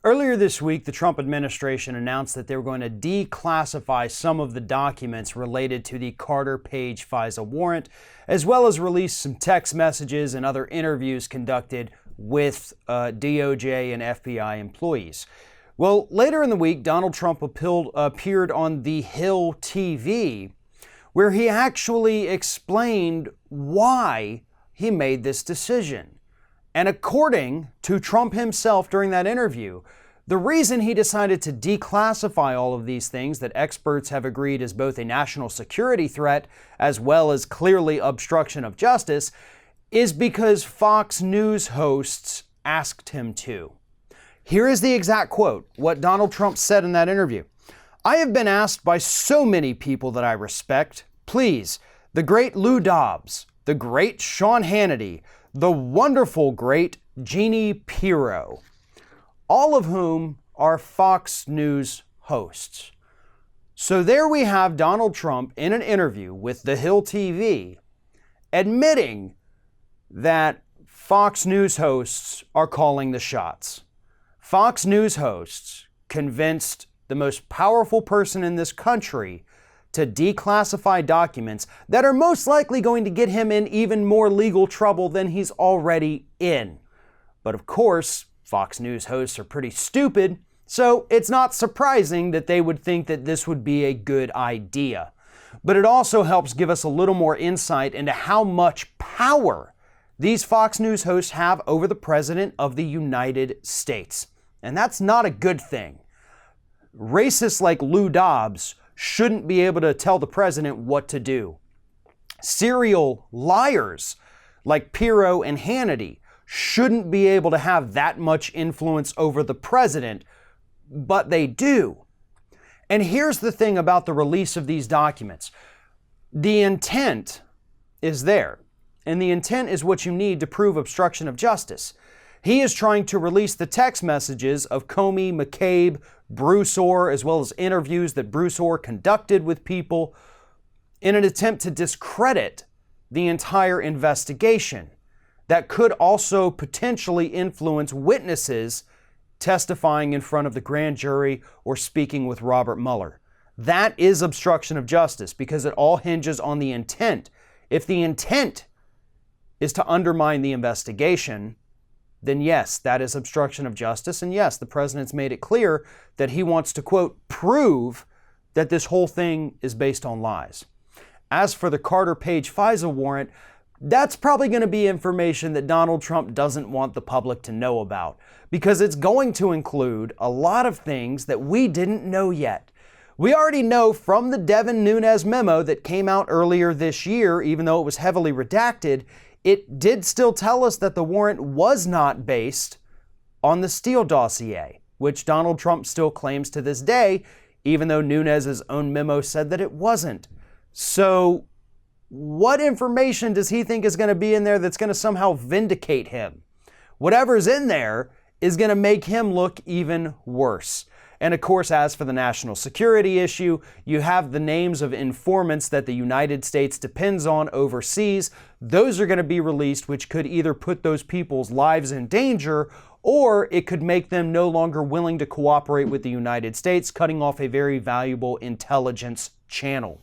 Earlier this week, the Trump administration announced that they were going to declassify some of the documents related to the Carter Page FISA warrant, as well as release some text messages and other interviews conducted with DOJ and FBI employees. Well, later in the week, Donald Trump appeared on The Hill TV, where he actually explained why he made this decision. And according to Trump himself during that interview, the reason he decided to declassify all of these things that experts have agreed is both a national security threat as well as clearly obstruction of justice is because Fox News hosts asked him to. Here is the exact quote, what Donald Trump said in that interview. "I have been asked by so many people that I respect, please, the great Lou Dobbs, the great Sean Hannity, the wonderful great Jeannie Pirro, all of whom are Fox News hosts." So there we have Donald Trump in an interview with The Hill TV admitting that Fox News hosts are calling the shots. Fox News hosts convinced the most powerful person in this country to declassify documents that are most likely going to get him in even more legal trouble than he's already in. But of course, Fox News hosts are pretty stupid, so it's not surprising that they would think that this would be a good idea. But it also helps give us a little more insight into how much power these Fox News hosts have over the President of the United States. And that's not a good thing. Racists like Lou Dobbs shouldn't be able to tell the president what to do. Serial liars like Pirro and Hannity shouldn't be able to have that much influence over the president, but they do. And here's the thing about the release of these documents. The intent is there, and the intent is what you need to prove obstruction of justice. He is trying to release the text messages of Comey, McCabe, Bruce Ohr, as well as interviews that Bruce Ohr conducted with people in an attempt to discredit the entire investigation that could also potentially influence witnesses testifying in front of the grand jury or speaking with Robert Mueller. That is obstruction of justice because it all hinges on the intent. If the intent is to undermine the investigation, then yes, that is obstruction of justice. And yes, the president's made it clear that he wants to, quote, prove that this whole thing is based on lies. As for the Carter Page FISA warrant, that's probably going to be information that Donald Trump doesn't want the public to know about because it's going to include a lot of things that we didn't know yet. We already know from the Devin Nunes memo that came out earlier this year, even though it was heavily redacted, it did still tell us that the warrant was not based on the Steele dossier, which Donald Trump still claims to this day, even though Nunes' own memo said that it wasn't. So what information does he think is going to be in there that's going to somehow vindicate him? Whatever's in there is going to make him look even worse. And of course, as for the national security issue, you have the names of informants that the United States depends on overseas. Those are going to be released, which could either put those people's lives in danger or it could make them no longer willing to cooperate with the United States, cutting off a very valuable intelligence channel.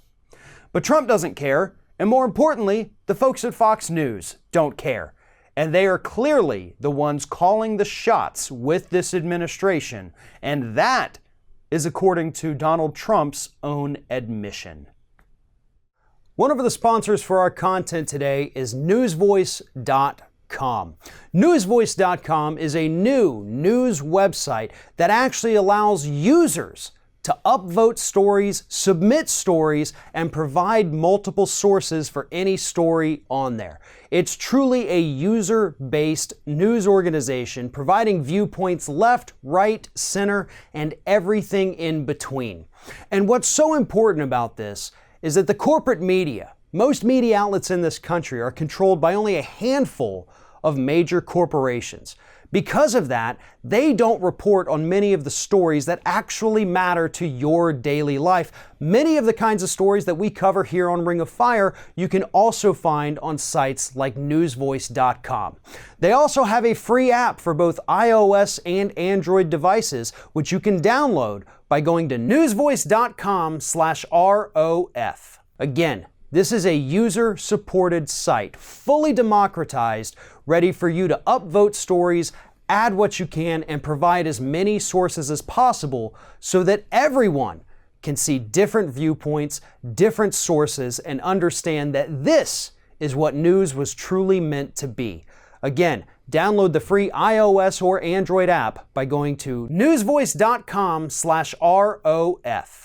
But Trump doesn't care. And more importantly, the folks at Fox News don't care. And they are clearly the ones calling the shots with this administration. And that is according to Donald Trump's own admission. One of the sponsors for our content today is newsvoice.com. Newsvoice.com is a new news website that actually allows users to upvote stories, submit stories, and provide multiple sources for any story on there. It's truly a user-based news organization providing viewpoints left, right, center, and everything in between. And what's so important about this is that the corporate media, most media outlets in this country, are controlled by only a handful of major corporations. Because of that, they don't report on many of the stories that actually matter to your daily life. Many of the kinds of stories that we cover here on Ring of Fire, you can also find on sites like newsvoice.com. They also have a free app for both iOS and Android devices, which you can download by going to newsvoice.com/ROF. Again, this is a user-supported site, fully democratized, ready for you to upvote stories, add what you can, and provide as many sources as possible so that everyone can see different viewpoints, different sources, and understand that this is what news was truly meant to be. Again, download the free iOS or Android app by going to newsvoice.com/ROF.